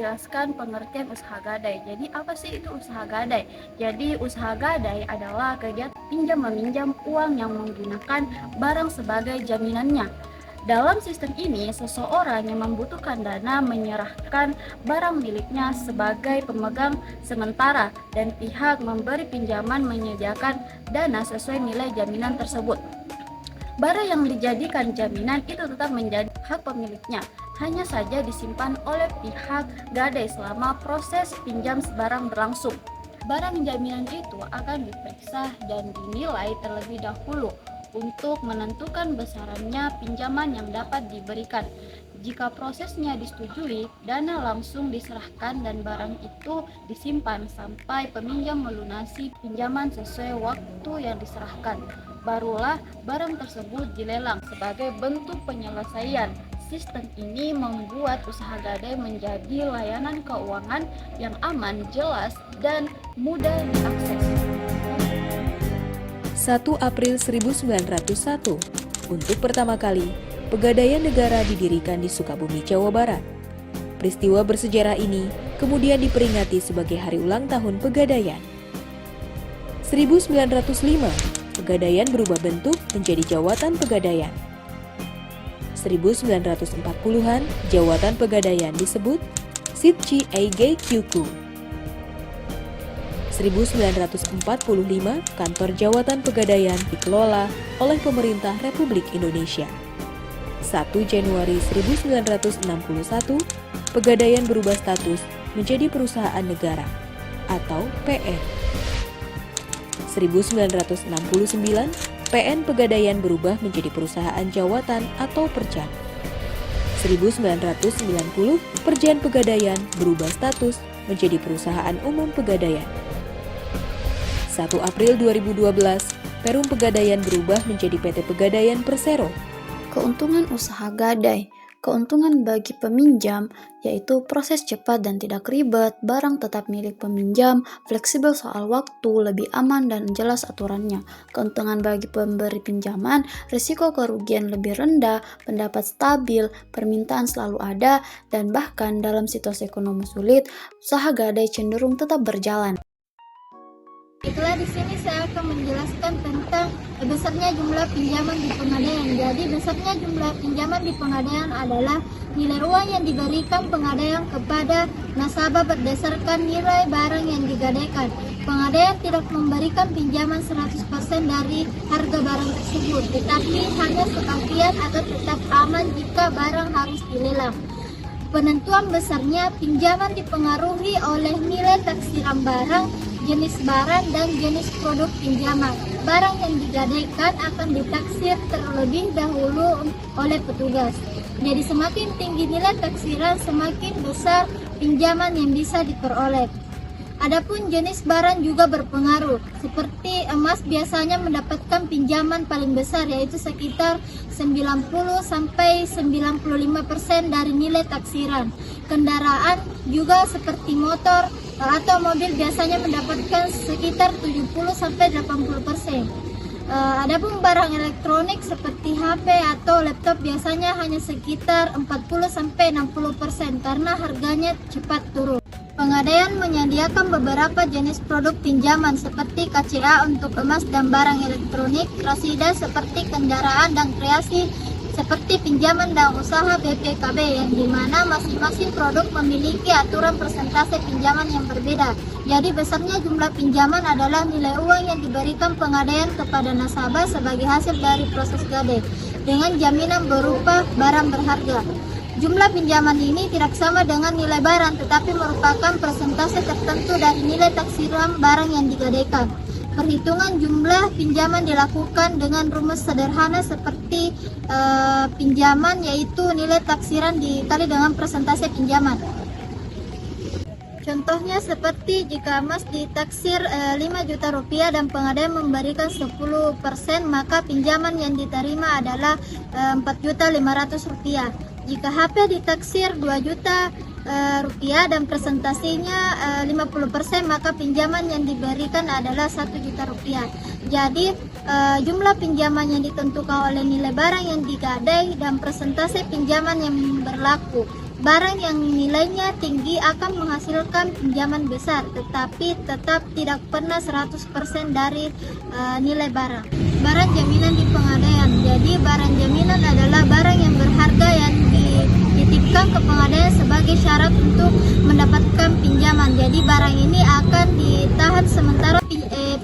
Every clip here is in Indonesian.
menjelaskan pengertian usaha gadai. Jadi apa sih itu usaha gadai? Jadi usaha gadai adalah kegiatan pinjam meminjam uang yang menggunakan barang sebagai jaminannya. Dalam sistem ini, seseorang yang membutuhkan dana menyerahkan barang miliknya sebagai pemegang sementara dan pihak memberi pinjaman menyediakan dana sesuai nilai jaminan tersebut. Barang yang dijadikan jaminan itu tetap menjadi hak pemiliknya, hanya saja disimpan oleh pihak gadai selama proses pinjam barang berlangsung. Barang jaminan itu akan diperiksa dan dinilai terlebih dahulu untuk menentukan besarannya pinjaman yang dapat diberikan. Jika prosesnya disetujui, dana langsung diserahkan dan barang itu disimpan sampai peminjam melunasi pinjaman sesuai waktu yang diserahkan. Barulah barang tersebut dilelang sebagai bentuk penyelesaian. Sistem ini membuat usaha gadai menjadi layanan keuangan yang aman, jelas, dan mudah diakses. 1 April 1901, untuk pertama kali, Pegadaian Negara didirikan di Sukabumi, Jawa Barat. Peristiwa bersejarah ini kemudian diperingati sebagai Hari Ulang Tahun Pegadaian. 1905, Pegadaian berubah bentuk menjadi Jawatan Pegadaian. 1940-an, Jawatan Pegadaian disebut Sitchi Eige Kyuku. 1945, Kantor Jawatan Pegadaian dikelola oleh Pemerintah Republik Indonesia. 1 Januari 1961, Pegadaian berubah status menjadi Perusahaan Negara atau PN. 1969, PN Pegadaian berubah menjadi Perusahaan Jawatan atau Perjan. 1990, Perjan Pegadaian berubah status menjadi Perusahaan Umum Pegadaian. 1 April 2012, Perum Pegadaian berubah menjadi PT Pegadaian Persero. Keuntungan usaha gadai. Keuntungan bagi peminjam yaitu proses cepat dan tidak ribet, barang tetap milik peminjam, fleksibel soal waktu, lebih aman dan jelas aturannya. Keuntungan bagi pemberi pinjaman, risiko kerugian lebih rendah, pendapat stabil, permintaan selalu ada, dan bahkan dalam situasi ekonomi sulit, usaha gadai cenderung tetap berjalan. Itulah di sini saya akan menjelaskan tentang besarnya jumlah pinjaman di Pegadaian. Jadi besarnya jumlah pinjaman di Pegadaian adalah nilai uang yang diberikan Pegadaian kepada nasabah berdasarkan nilai barang yang digadaikan. Pegadaian tidak memberikan pinjaman 100% dari harga barang tersebut, tetapi hanya sebagian atau tetap aman jika barang harus dilelang. Penentuan besarnya pinjaman dipengaruhi oleh nilai taksiran barang, jenis barang, dan jenis produk pinjaman. Barang yang digadaikan akan ditaksir terlebih dahulu oleh petugas. Jadi semakin tinggi nilai taksiran, semakin besar pinjaman yang bisa diperoleh. Adapun jenis barang juga berpengaruh. Seperti emas biasanya mendapatkan pinjaman paling besar yaitu sekitar 90 sampai 95% dari nilai taksiran. Kendaraan juga seperti motor atau mobil biasanya mendapatkan sekitar 70 sampai 80%. Adapun barang elektronik seperti HP atau laptop biasanya hanya sekitar 40 sampai 60% karena harganya cepat turun. Pegadaian menyediakan beberapa jenis produk pinjaman seperti KCA untuk emas dan barang elektronik, rasida seperti kendaraan dan kreasi seperti pinjaman dan usaha BPKB yang dimana masing-masing produk memiliki aturan persentase pinjaman yang berbeda. Jadi besarnya jumlah pinjaman adalah nilai uang yang diberikan Pegadaian kepada nasabah sebagai hasil dari proses gadai dengan jaminan berupa barang berharga. Jumlah pinjaman ini tidak sama dengan nilai barang tetapi merupakan persentase tertentu dari nilai taksiran barang yang digadaikan. Perhitungan jumlah pinjaman dilakukan dengan rumus sederhana seperti pinjaman yaitu nilai taksiran dikali dengan persentase pinjaman. Contohnya seperti jika emas ditaksir 5 juta rupiah dan Pegadaian memberikan 10%, maka pinjaman yang diterima adalah 4.500.000 rupiah. Jika HP ditaksir 2 juta rupiah dan presentasinya 50%, maka pinjaman yang diberikan adalah 1 juta rupiah. Jadi jumlah pinjaman yang ditentukan oleh nilai barang yang digadai dan presentasi pinjaman yang berlaku. barang yang nilainya tinggi akan menghasilkan pinjaman besar, tetapi tetap tidak pernah 100% dari nilai barang. Barang jaminan di pengadaian. Jadi barang jaminan adalah barang yang berharga yang dititipkan ke pengadaian sebagai syarat untuk mendapatkan pinjaman. Jadi barang ini akan ditahan sementara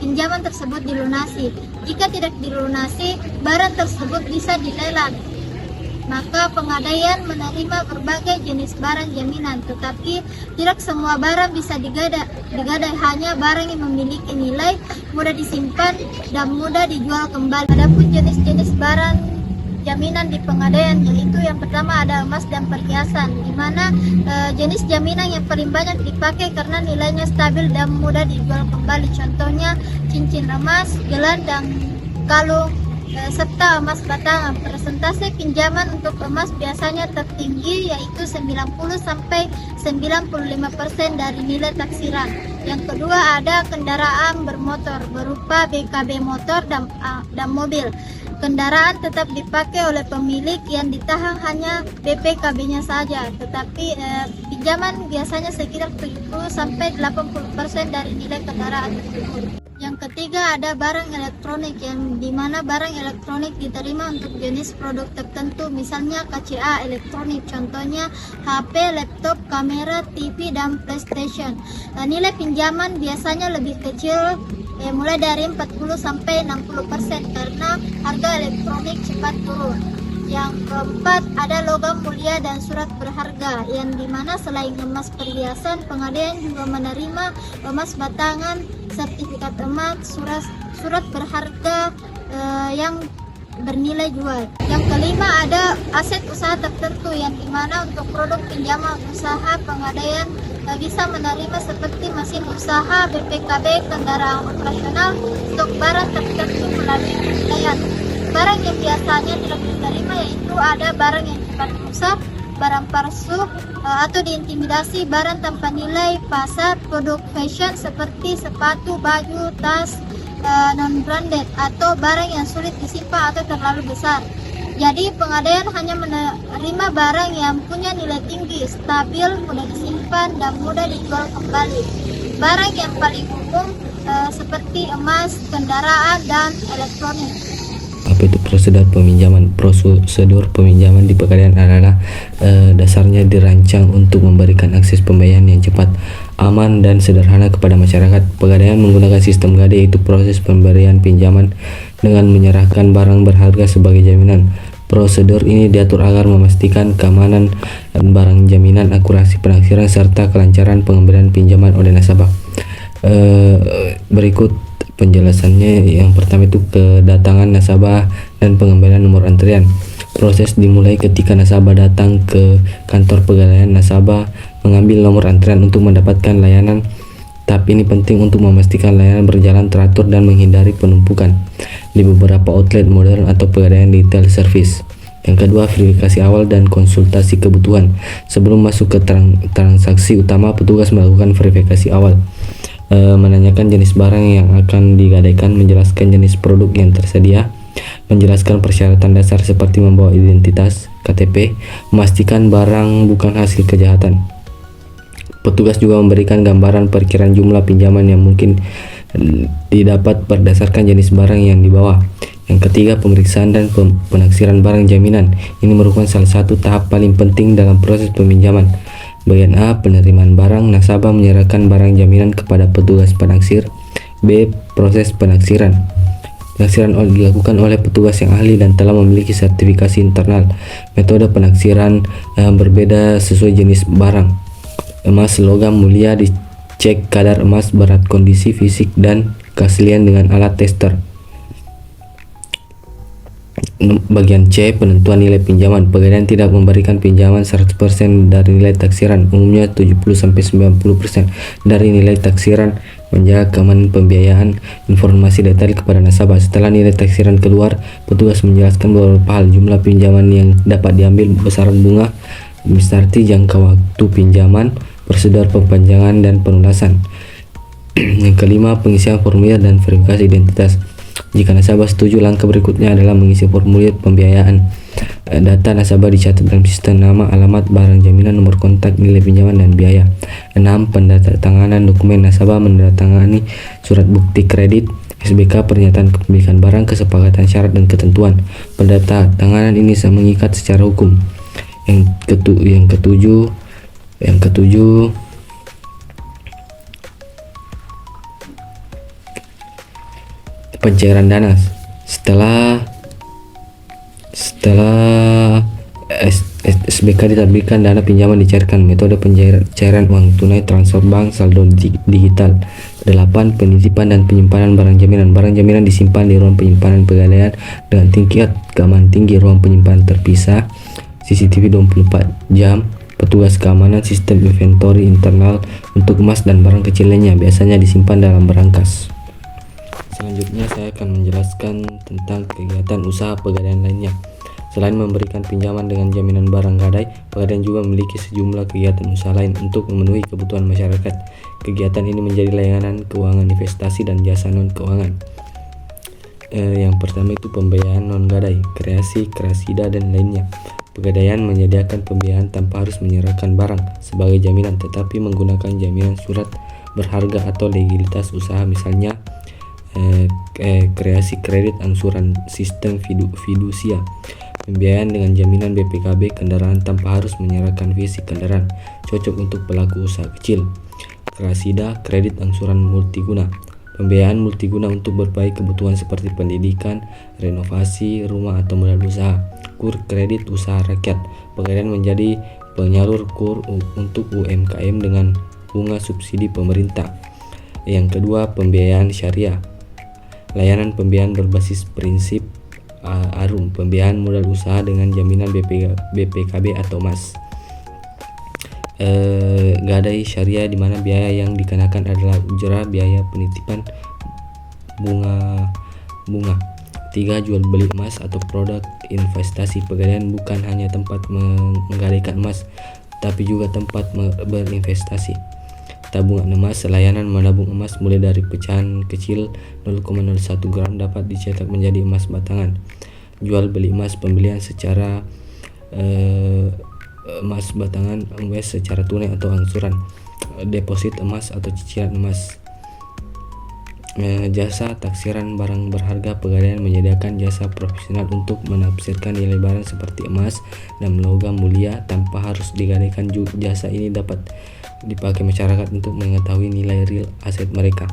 pinjaman tersebut dilunasi. Jika tidak dilunasi, barang tersebut bisa dilelang. Maka pengadaian menerima berbagai jenis barang jaminan, tetapi tidak semua barang bisa digadai, hanya barang yang memiliki nilai, mudah disimpan, dan mudah dijual kembali. Adapun jenis-jenis barang jaminan di pengadaian, yaitu yang pertama ada emas dan perhiasan, di mana jenis jaminan yang paling banyak dipakai karena nilainya stabil dan mudah dijual kembali. Contohnya cincin emas, gelang, dan kalung, serta emas batangan. Persentase pinjaman untuk emas biasanya tertinggi, yaitu 90-95% dari nilai taksiran. Yang kedua ada kendaraan bermotor berupa BKB motor dan mobil. Kendaraan tetap dipakai oleh pemilik, yang ditahan hanya BPKB-nya saja, tetapi pinjaman biasanya sekitar 70-80% dari nilai kendaraan tersebut. Yang ketiga ada barang elektronik, yang dimana barang elektronik diterima untuk jenis produk tertentu, misalnya KCA elektronik, contohnya HP, laptop, kamera, TV, dan PlayStation. Nilai pinjaman biasanya lebih kecil, mulai dari 40-60% karena harga elektronik cepat turun. Yang keempat ada logam mulia dan surat berharga, yang dimana selain emas perhiasan, pengadaian juga menerima emas batangan, sertifikat emas, surat berharga yang bernilai jual. Yang kelima ada aset usaha tertentu, yang dimana untuk produk pinjaman usaha pengadaian bisa menerima seperti mesin usaha, BPKB, kendaraan operasional untuk barang tertentu melalui pengadaian. Barang yang biasanya tidak diterima yaitu ada barang yang cepat rusak, barang palsu atau diintimidasi, barang tanpa nilai pasar, produk fashion seperti sepatu, baju, tas non-branded, atau barang yang sulit disimpan atau terlalu besar. Jadi pengadaian hanya menerima barang yang punya nilai tinggi, stabil, mudah disimpan, dan mudah dijual kembali. Barang yang paling umum seperti emas, kendaraan, dan elektronik. Apa itu prosedur peminjaman? Prosedur peminjaman di pegadaian adalah dasarnya dirancang untuk memberikan akses pembayaran yang cepat, aman, dan sederhana kepada masyarakat. Pegadaian menggunakan sistem gade, yaitu proses pemberian pinjaman dengan menyerahkan barang berharga sebagai jaminan. Prosedur ini diatur agar memastikan keamanan barang jaminan, akurasi penaksiran, serta kelancaran pengembalian pinjaman oleh nasabah. Berikut penjelasannya. Yang pertama itu kedatangan nasabah dan pengembalian nomor antrian. Proses dimulai ketika nasabah datang ke kantor pegadaian. Nasabah mengambil nomor antrian untuk mendapatkan layanan. Tahap ini penting untuk memastikan layanan berjalan teratur dan menghindari penumpukan di beberapa outlet modern atau pegadaian retail service. Yang kedua, verifikasi awal dan konsultasi kebutuhan. Sebelum masuk ke transaksi utama, petugas melakukan verifikasi awal, menanyakan jenis barang yang akan digadaikan, menjelaskan jenis produk yang tersedia, menjelaskan persyaratan dasar seperti membawa identitas, KTP, memastikan barang bukan hasil kejahatan. Petugas juga memberikan gambaran perkiraan jumlah pinjaman yang mungkin didapat berdasarkan jenis barang yang dibawa. Yang ketiga, pemeriksaan dan penaksiran barang jaminan. Ini merupakan salah satu tahap paling penting dalam proses peminjaman. Bagian A, penerimaan barang. Nasabah menyerahkan barang jaminan kepada petugas penaksir. B, proses penaksiran. Penaksiran dilakukan oleh petugas yang ahli dan telah memiliki sertifikasi internal. Metode penaksiran berbeda sesuai jenis barang. Emas logam mulia dicek kadar emas, berat, kondisi fisik, dan keaslian dengan alat tester. Bagian C, penentuan nilai pinjaman. Pegadaian tidak memberikan pinjaman 100% dari nilai taksiran, umumnya 70-90% dari nilai taksiran, menjaga keamanan pembiayaan. Informasi detail kepada nasabah. Setelah nilai taksiran keluar, petugas menjelaskan beberapa hal: jumlah pinjaman yang dapat diambil, besaran bunga, administrasi, jangka waktu pinjaman, prosedur perpanjangan dan pelunasan. Yang kelima, pengisian formulir dan verifikasi identitas. Jika nasabah setuju, langkah berikutnya adalah mengisi formulir pembiayaan. Data nasabah dicatat dalam sistem nama, alamat, barang jaminan, nomor kontak, nilai pinjaman, dan biaya. 6. Pendatanganan dokumen. Nasabah menandatangani surat bukti kredit, SBK, pernyataan kepemilikan barang, kesepakatan syarat dan ketentuan. Pendatanganan ini mengikat secara hukum. Yang ketujuh, pencairan dana. Setelah SBK diterbitkan, dana pinjaman dicairkan. Metode pencairan uang tunai, transfer bank, saldo digital. 8. Penitipan dan penyimpanan barang jaminan. Barang jaminan disimpan di ruang penyimpanan pegadaian dengan tingkat keamanan tinggi. Ruang penyimpanan terpisah, CCTV 24 jam, petugas keamanan, sistem inventory internal untuk emas dan barang kecil lainnya, biasanya disimpan dalam berangkas. Selanjutnya saya akan menjelaskan tentang kegiatan usaha pegadaian lainnya. Selain memberikan pinjaman dengan jaminan barang gadai, pegadaian juga memiliki sejumlah kegiatan usaha lain untuk memenuhi kebutuhan masyarakat. Kegiatan ini menjadi layanan keuangan, investasi, dan jasa non-keuangan. Yang pertama itu pembiayaan non-gadai, kreasi, krasida, dan lainnya. Pegadaian menyediakan pembiayaan tanpa harus menyerahkan barang sebagai jaminan, tetapi menggunakan jaminan surat berharga atau legalitas usaha, misalnya kreasi kredit angsuran, sistem fidusia. Pembiayaan dengan jaminan BPKB kendaraan tanpa harus menyerahkan fisik kendaraan, cocok untuk pelaku usaha kecil. Krasida, kredit angsuran multiguna. Pembiayaan multiguna untuk berbagai kebutuhan seperti pendidikan, renovasi rumah atau modal usaha. KUR, kredit usaha rakyat. Pegadaian menjadi penyalur KUR untuk UMKM dengan bunga subsidi pemerintah. Yang kedua, pembiayaan syariah. Layanan pembiayaan berbasis prinsip ARUM, pembiayaan modal usaha dengan jaminan BPKB atau MAS. Gadai syariah, di mana biaya yang dikenakan adalah ujrah, biaya penitipan, bunga. 3. Jual beli emas atau produk investasi. Pegadaian bukan hanya tempat menggadaikan emas, tapi juga tempat berinvestasi. Tabungan emas, layanan menabung emas mulai dari pecahan kecil 0,01 gram dapat dicetak menjadi emas batangan. Jual beli emas, pembelian secara emas batangan, emas secara tunai atau angsuran. Deposit emas atau cicilan emas. Jasa taksiran barang berharga. Pegadaian menyediakan jasa profesional untuk menafsirkan nilai barang seperti emas dan logam mulia tanpa harus digadaikan. Jasa ini dapat dipakai masyarakat untuk mengetahui nilai real aset mereka.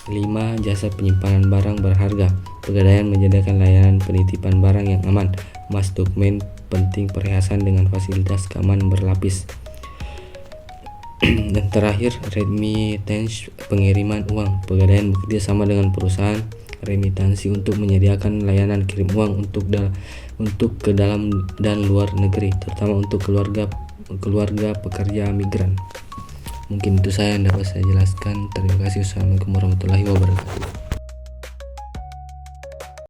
5. Jasa penyimpanan barang berharga. Pegadaian menyediakan layanan penitipan barang yang aman, emas, dokumen penting, perhiasan dengan fasilitas keamanan berlapis. Dan terakhir, remittance, pengiriman uang. Pegadaian bekerja sama dengan perusahaan remitansi untuk menyediakan layanan kirim uang untuk ke dalam dan luar negeri, terutama untuk keluarga pekerja migran. Mungkin itu saya yang dapat saya jelaskan. Terima kasih. Assalamualaikum warahmatullahi wabarakatuh.